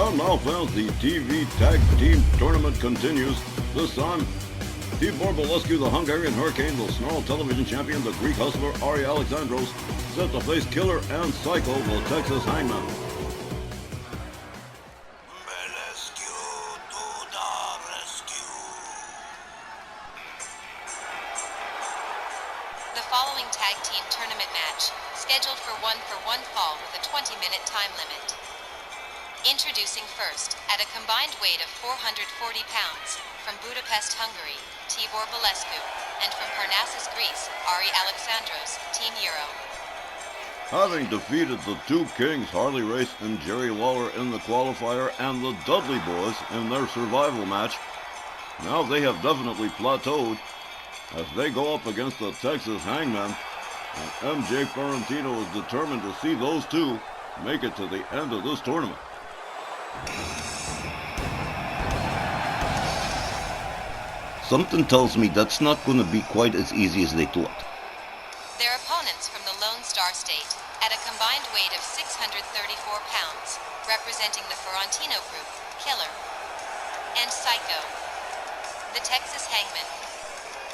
And now, fans, the TV Tag Team Tournament continues. This time, Tibor Bolescu, the Hungarian Hurricane, the Snarl Television Champion, the Greek Hustler, Ari Alexandros, set to face Killer and Psycho, the Texas Hangman. The following tag team tournament match, scheduled for one fall with a 20-minute time limit. Introducing first, at a combined weight of 440 pounds, from Budapest, Hungary, Tibor Bolescu, and from Parnassus, Greece, Ari Alexandros, Team Euro. Having defeated the two Kings, Harley Race and Jerry Lawler in the qualifier and the Dudley Boys in their survival match, now they have definitely plateaued as they go up against the Texas Hangman, and MJ Ferrantino is determined to see those two make it to the end of this tournament. Something tells me that's not going to be quite as easy as they thought. Their opponents from the Lone Star State, at a combined weight of 634 pounds, representing the Ferrantino group, Killer, and Psycho, the Texas Hangman.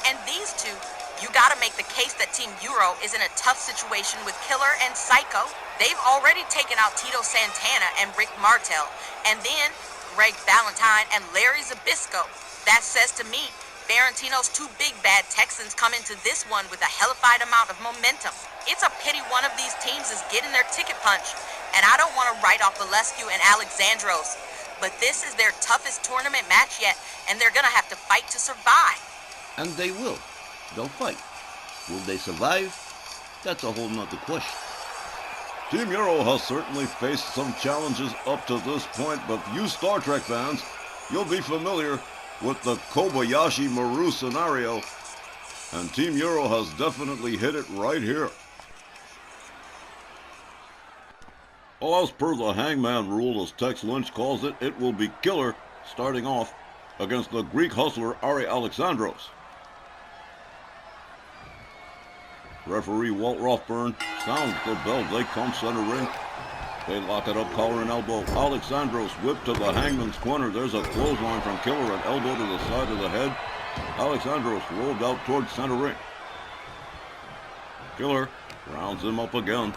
And these two, you gotta make the case that Team Euro is in a tough situation with Killer and Psycho. They've already taken out Tito Santana and Rick Martel, and then Greg Valentine and Larry Zbyszko. That says to me, Ferrantino's two big bad Texans come into this one with a hellified amount of momentum. It's a pity one of these teams is getting their ticket punched, and I don't want to write off Bolescu and Alexandros, but this is their toughest tournament match yet, and they're gonna have to fight to survive. And they will. They'll fight. Will they survive? That's a whole nother question. Team Euro has certainly faced some challenges up to this point, but you Star Trek fans, you'll be familiar with the Kobayashi Maru scenario, and Team Euro has definitely hit it right here. Well, as per the Hangman rule, as Tex Lynch calls it, it will be Killer starting off against the Greek Hustler Ari Alexandros. Referee Walt Rothburn sounds the bell. They come center ring. They lock it up, collar and elbow. Alexandros whipped to the Hangman's corner. There's a clothesline from Killer, an elbow to the side of the head. Alexandros rolled out towards center ring. Killer rounds him up again.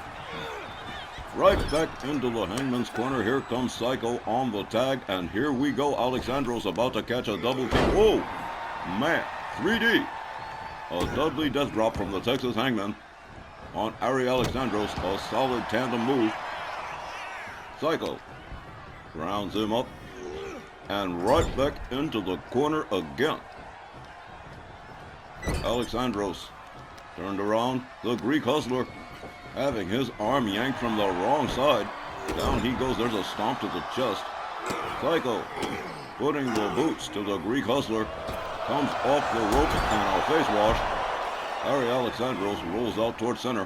Right back into the Hangman's corner. Here comes Psycho on the tag, and here we go. Alexandros about to catch a double team. Oh, man, 3D. A Dudley death drop from the Texas Hangman on Ari Alexandros, a solid tandem move. Psycho rounds him up and right back into the corner again. Alexandros turned around, the Greek Hustler having his arm yanked from the wrong side. Down he goes, there's a stomp to the chest. Psycho putting the boots to the Greek Hustler. Comes off the rope and a face wash. Ari Alexandros rolls out towards center.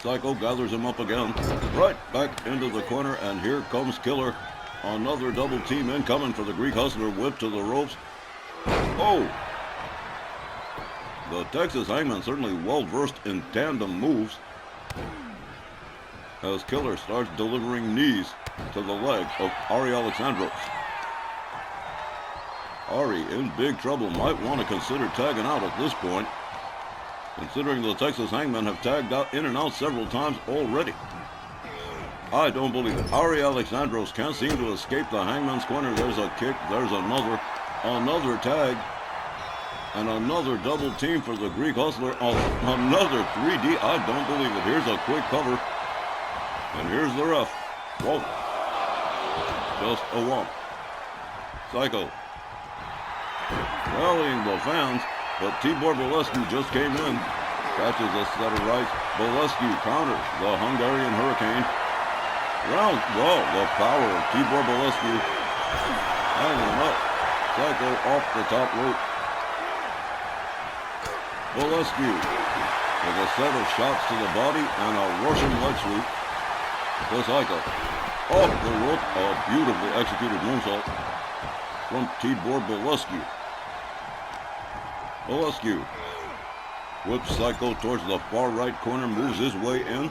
Psycho gathers him up again. Right back into the corner, and here comes Killer. Another double team incoming for the Greek Hustler. Whip to the ropes. Oh! The Texas Hangman certainly well versed in tandem moves, as Killer starts delivering knees to the leg of Ari Alexandros. Ari in big trouble, might want to consider tagging out at this point, considering the Texas Hangmen have tagged out in and out several times already. I don't believe it. Ari Alexandros can't seem to escape the Hangman's corner. There's a kick, there's another tag, and another double team for the Greek Hustler. Another 3D, I don't believe it. Here's a quick cover, and here's the ref. Whoa, just a womp. Psycho rallying the fans, but Tibor Bolescu just came in, catches a set of rights. Bolescu counters the Hungarian Hurricane. Round, whoa, the power of Tibor Bolescu. Hanging up. Psycho off the top rope. Bolescu with a set of shots to the body and a Russian leg sweep. The Psycho off the rope, a beautifully executed moonsault from Tibor Bolescu. Bolescu whips Psycho towards the far right corner, moves his way in.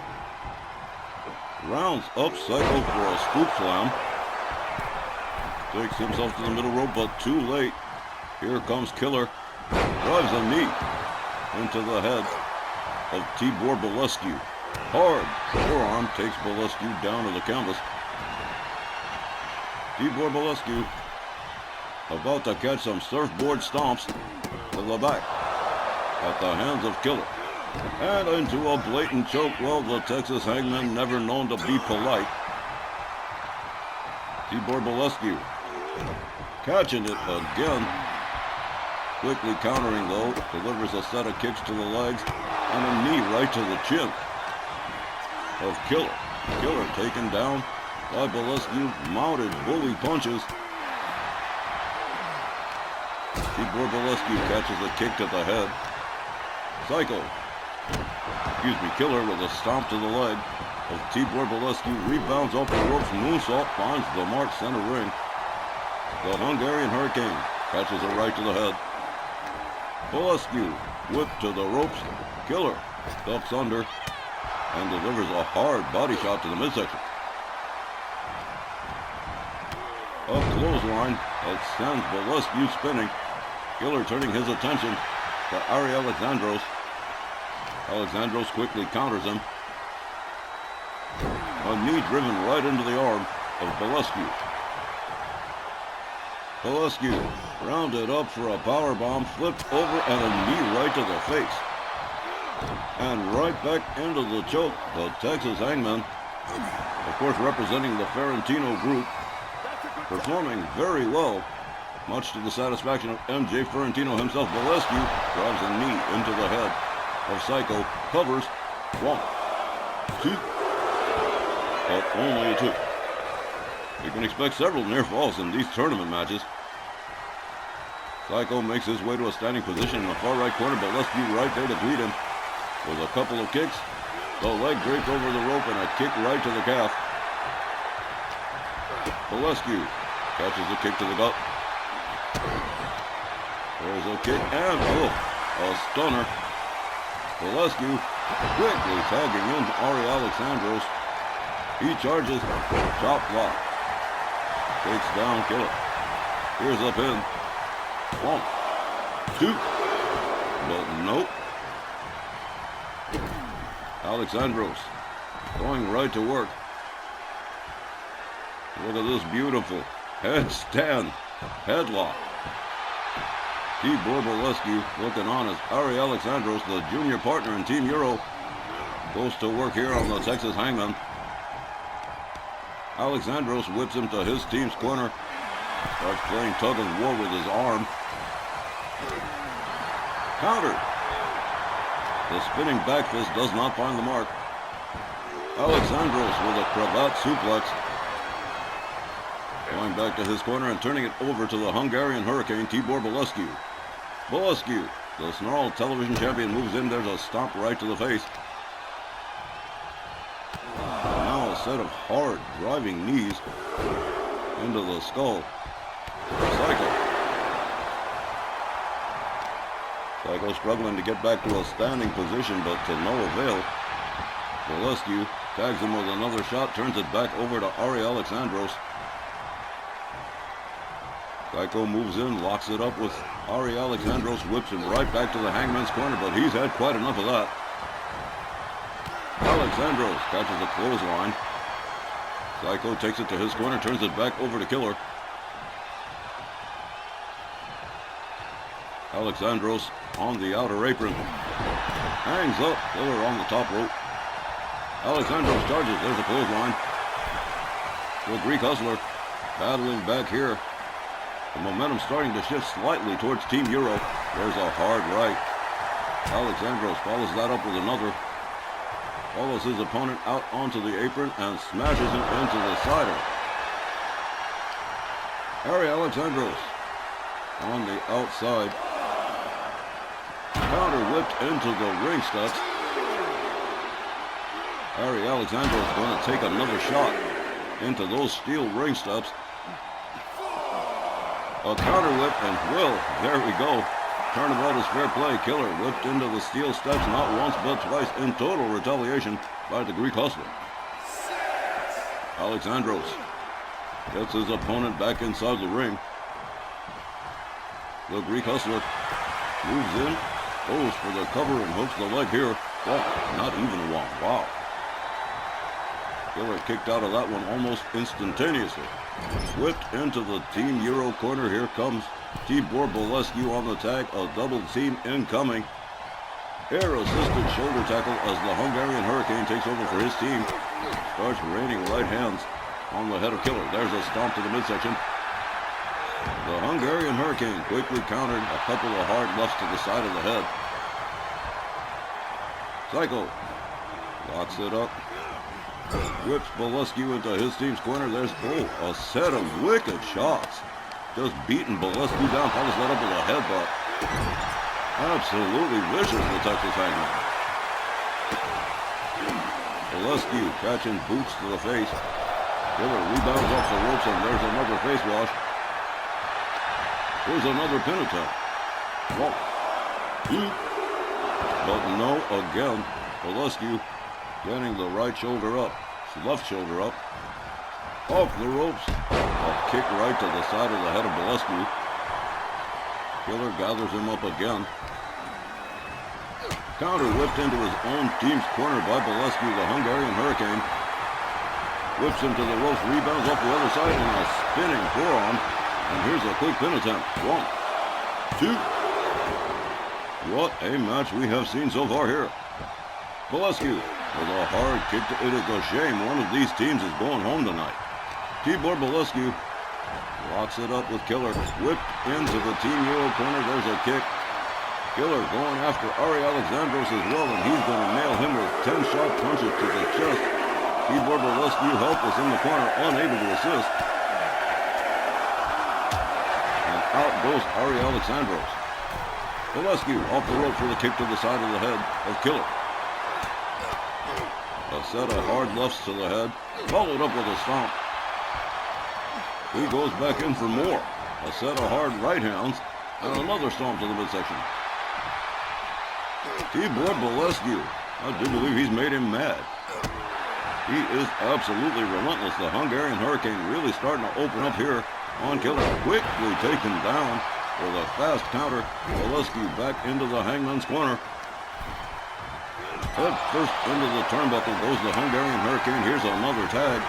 Rounds up Psycho for a scoop slam. Takes himself to the middle rope, but too late. Here comes Killer. Drives a knee into the head of Tibor Bolescu. Hard forearm takes Bolescu down to the canvas. Tibor Bolescu about to catch some surfboard stomps to the back at the hands of Killer. And into a blatant choke. Well, the Texas Hangman never known to be polite. Tibor Bolescu catching it again. Quickly countering though, delivers a set of kicks to the legs and a knee right to the chin of Killer. Killer taken down by Bolescu, mounted bully punches. Tibor Bolescu catches a kick to the head. Killer with a stomp to the leg of Tibor Bolescu, rebounds off the ropes, moonsault, finds the mark center ring. The Hungarian Hurricane catches a right to the head. Bolescu whip to the ropes. Killer ducks under and delivers a hard body shot to the midsection. A clothesline that sends Bolescu spinning. Killer turning his attention to Ari Alexandros. Alexandros quickly counters him. A knee driven right into the arm of Bolescu. Bolescu rounded up for a powerbomb, flipped over and a knee right to the face. And right back into the choke, the Texas Hangman, of course representing the Ferentino group, performing very well, much to the satisfaction of MJ Ferentino himself. Bolescu drives a knee into the head of Psycho, covers, 1, 2, but only 2. You can expect several near falls in these tournament matches. Psycho makes his way to a standing position in the far right corner, Bolescu right there to greet him with a couple of kicks. The leg draped over the rope and a kick right to the calf. Bolescu catches a kick to the gut. There's a kick and a stunner. Bolescu quickly tagging in Ari Alexandros. He charges, chop block. Takes down Killer. Here's a pin. 1, 2, but nope. Alexandros going right to work. Look at this beautiful headstand headlock. Tibor Bolescu looking on as Ari Alexandros, the junior partner in Team Euro, goes to work here on the Texas Hangman. Alexandros whips him to his team's corner. Starts playing tug of war with his arm. Countered. The spinning back fist does not find the mark. Alexandros with a cravat suplex. Going back to his corner and turning it over to the Hungarian Hurricane, Tibor Bolescu. Bolescu, the Snarl television champion, moves in. There's a stomp right to the face. And now a set of hard driving knees into the skull. Psycho struggling to get back to a standing position, but to no avail. Bolescu tags him with another shot, turns it back over to Ari Alexandros. Psycho moves in, locks it up with Ari Alexandros, whips him right back to the Hangman's corner, but he's had quite enough of that. Alexandros catches a clothesline. Psycho takes it to his corner, turns it back over to Killer. Alexandros on the outer apron. Hangs up, Killer on the top rope. Alexandros charges, there's a clothesline. The Greek Hustler battling back here. The momentum starting to shift slightly towards Team Euro. There's a hard right. Alexandros follows that up with another. Follows his opponent out onto the apron and smashes him into the cider. Ari Alexandros on the outside. Counter whipped into the ring steps. Ari Alexandros going to take another shot into those steel ring steps. A counter whip and there we go. Turnabout is fair play. Killer whipped into the steel steps not once but twice in total retaliation by the Greek Hustler. Alexandros gets his opponent back inside the ring. The Greek Hustler moves in, goes for the cover and hooks the leg here. Oh, not even one. Wow. Killer kicked out of that one almost instantaneously. Whipped into the Team Euro corner. Here comes Tibor Bolescu on the tag. A double team incoming. Air-assisted shoulder tackle as the Hungarian Hurricane takes over for his team. Starts raining right hands on the head of Killer. There's a stomp to the midsection. The Hungarian Hurricane quickly countered a couple of hard lefts to the side of the head. Psycho locks it up. Whips Bolescu into his team's corner. There's, a set of wicked shots. Just beating Bolescu down. Follows that up with a headbutt. Absolutely vicious, the Texas Hangman. Bolescu catching boots to the face. Killer rebounds off the ropes, and there's another face wash. Here's another pin attempt. 1, 2. But no, again, Bolescu getting the right shoulder up, left shoulder up, off the ropes, a kick right to the side of the head of Bolescu. Killer gathers him up again. Counter whipped into his own team's corner by Bolescu, the Hungarian Hurricane. Whips him to the ropes, rebounds off the other side, and a spinning forearm. And here's a quick pin attempt. 1, 2. What a match we have seen so far here. Bolescu with a hard kick. It is a shame one of these teams is going home tonight. Tibor Bolescu locks it up with Killer. Whipped into the Team Euro corner. There's a kick. Killer going after Ari Alexandros as well, and he's going to nail him with 10 sharp punches to the chest. Tibor Bolescu helpless in the corner, unable to assist. And out goes Ari Alexandros. Bolescu off the rope for the kick to the side of the head of Killer. A set of hard lefts to the head, followed up with a stomp. He goes back in for more. A set of hard right hands, and another stomp to the midsection. Tibor Bolescu, I do believe he's made him mad. He is absolutely relentless. The Hungarian Hurricane really starting to open up here on Killer. Quickly taken down with a fast counter. Bolescu back into the Hangman's corner. Head first into the turnbuckle goes the Hungarian Hurricane. Here's another tag.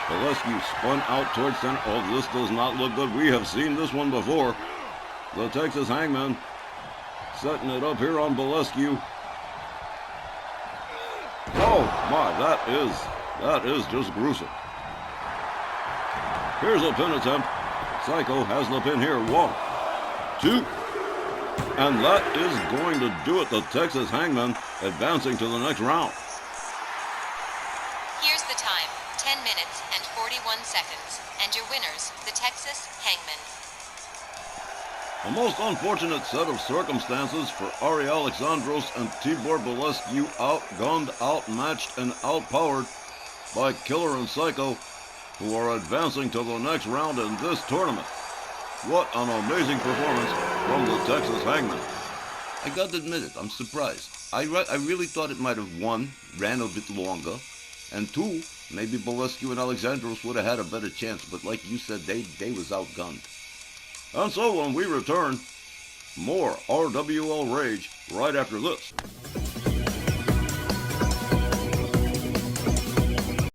Bolescu spun out towards center. Oh, this does not look good. We have seen this one before. The Texas Hangman setting it up here on Bolescu. Oh my, that is just gruesome. Here's a pin attempt. Psycho has the pin here. 1, 2. And that is going to do it. The Texas Hangman advancing to the next round. Here's the time, 10 minutes and 41 seconds. And your winners, the Texas Hangmen. A most unfortunate set of circumstances for Ari Alexandros and Tibor Bolescu, outgunned, outmatched, and outpowered by Killer and Psycho, who are advancing to the next round in this tournament. What an amazing performance from the Texas Hangman. I gotta admit it, I'm surprised. I really thought it might have, 1, ran a bit longer, and 2, maybe Bolescu and Alexandros would have had a better chance, but like you said, they was outgunned. And so when we return, more RWL Rage right after this.